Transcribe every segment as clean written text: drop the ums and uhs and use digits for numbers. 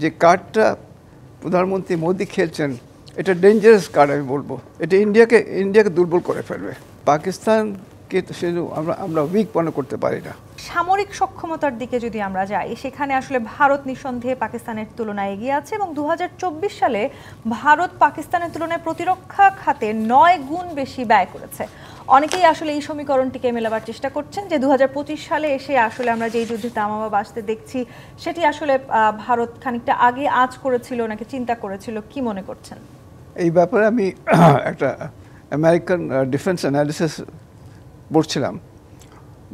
যে কার্ডটা প্রধানমন্ত্রী মোদি খেলছেন এটা ডেঞ্জারাস কার্ড আমি বলবো। এটা ইন্ডিয়াকে দুর্বল করে ফেলবে। পাকিস্তানকে সে আমরা উইক মনে করতে পারি না। সামরিক সক্ষমতার দিকে যদি আমরা যাই, সেখানে আসলে ভারত নিঃসন্দেহে পাকিস্তানের তুলনায় এগিয়ে আছে এবং 2024 সালে ভারত পাকিস্তানের তুলনায় প্রতিরক্ষা খাতে 9 গুণ বেশি ব্যয় করেছে। অনেকেই আসলে এই সমীকরণটিকে মেলাবার চেষ্টা করছেন যে 2025 সালে এসে আসলে আমরা যেই যুদ্ধে তামামা বাঁচতে দেখছি সেটি আসলে ভারত খানিকটা আগে আঁচ করেছিল নাকি চিন্তা করেছিল, কি মনে করছেন? এই ব্যাপারে আমি একটা আমেরিকান ডিফেন্স অ্যানালিসিস পড়ছিলাম,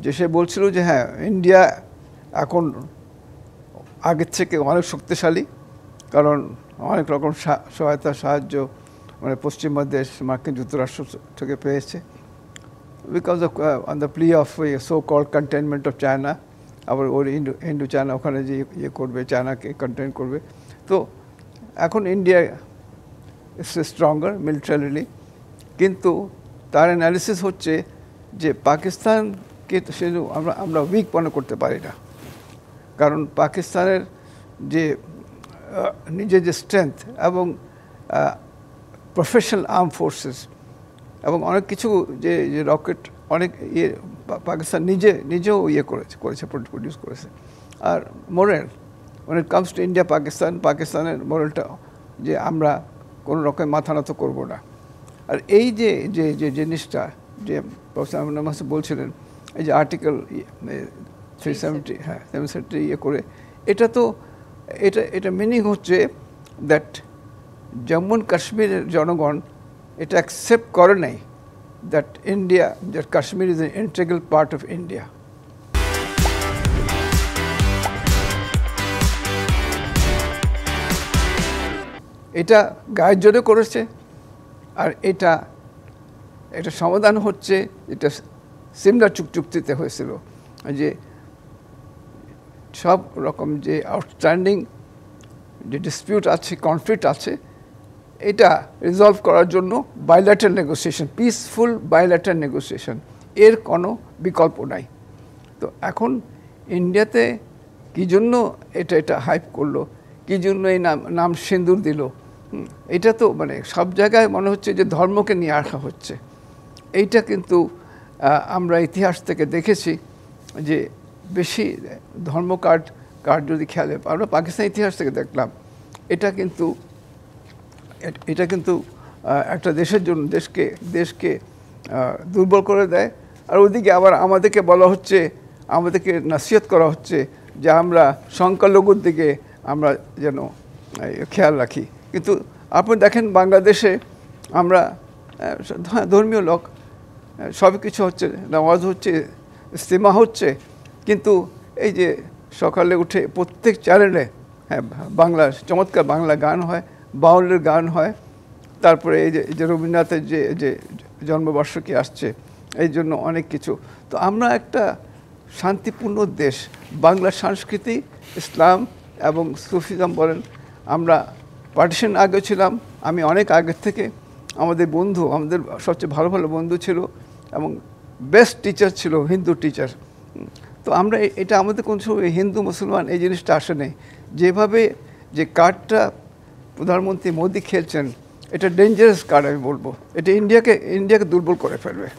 যে সে বলছিল যে হ্যাঁ, ইন্ডিয়া এখন আগের থেকে অনেক শক্তিশালী, কারণ অনেক রকম সহায়তা সাহায্য মানে পশ্চিমা দেশ মার্কিন যুক্তরাষ্ট্র থেকে পেয়েছে, because of on the plea of so called containment of China. আবার ওর ইন্ডো চায়না ওখানে যে ইয়ে করবে, চায়নাকে কন্টেন করবে। তো এখন ইন্ডিয়া স্ট্রঙ্গার মিলিটারিলি, কিন্তু তার অ্যানালিসিস হচ্ছে যে পাকিস্তানকে সে আমরা উইক মনে করতে পারি না, কারণ পাকিস্তানের যে নিজের যে স্ট্রেংথ এবং প্রফেশনাল আর্ম ফোর্সেস এবং অনেক কিছু যে রকেট অনেক ইয়ে পাকিস্তান নিজেও ইয়ে করেছে প্রডিউস করেছে। আর moral when it comes to India পাকিস্তানের মোরালটা যে আমরা কোনো রকম মাথা নত করবো না। আর এই যে যে যে জিনিসটা যে প্রফেসর বলছিলেন, এই যে আর্টিকেল 370 হ্যাঁ 770 ইয়ে করে, এটা তো এটা মিনিং হচ্ছে দ্যাট জম্মু অ্যান্ড কাশ্মীরের জনগণ এটা অ্যাকসেপ্ট করে নাই that India, that Kashmir is an integral part of India. এটা গায়ের জোরে করেছে। আর এটা সমাধান হচ্ছে, এটা সিমলা চুক্তিতে হয়েছিল যে সব রকম যে আউটস্ট্যান্ডিং যে ডিসপিউট আছে, কনফ্লিক্ট আছে, এটা রিজলভ করার জন্য bilateral negotiation, peaceful bilateral negotiation, এর কোনো বিকল্প নাই। তো এখন ইন্ডিয়াতে কী জন্য এটা হাইপ করলো, কী জন্য এই নাম সিন্দুর দিল, এটা তো মানে সব জায়গায় মনে হচ্ছে যে ধর্মকে নিয়ে আসা হচ্ছে। এইটা কিন্তু আমরা ইতিহাস থেকে দেখেছি যে বেশি ধর্ম কার্ড যদি খেলে, আমরা পাকিস্তান ইতিহাস থেকে দেখলাম, এটা কিন্তু একটা দেশের জন্য দেশকে দুর্বল করে দেয়। আর ওদিকে আবার আমাদেরকে বলা হচ্ছে, আমাদেরকে নসিহত করা হচ্ছে যে আমরা সংখ্যালঘুর দিকে আমরা যেন খেয়াল রাখি। কিন্তু আপনি দেখেন বাংলাদেশে আমরা ধর্মীয় লোক, সব কিছু হচ্ছে, নামাজ হচ্ছে, ইস্তেমা হচ্ছে, কিন্তু এই যে সকালে উঠে প্রত্যেক চ্যানেলে হ্যাঁ বাংলা চমৎকার বাংলা গান হয়, বাউলের গান হয়, তারপরে এই যে রবীন্দ্রনাথের যে জন্মবার্ষিকী আসছে, এই জন্য অনেক কিছু। তো আমরা একটা শান্তিপূর্ণ দেশ, বাংলার সংস্কৃতি ইসলাম এবং সুফিজম বলেন, আমরা পার্টিশন আগে ছিলাম, আমি অনেক আগের থেকে আমাদের সবচেয়ে ভালো বন্ধু ছিল এবং বেস্ট টিচার ছিল হিন্দু টিচার। তো আমরা এটা আমাদের কোন সময় হিন্দু মুসলমান এই জিনিসটা আসে নেই। যেভাবে যে কার্ডটা প্রধানমন্ত্রী মোদি খেলছেন এটা ডেঞ্জারাস কার্ড আমি বলবো। এটা ইন্ডিয়াকে দুর্বল করে ফেলবে।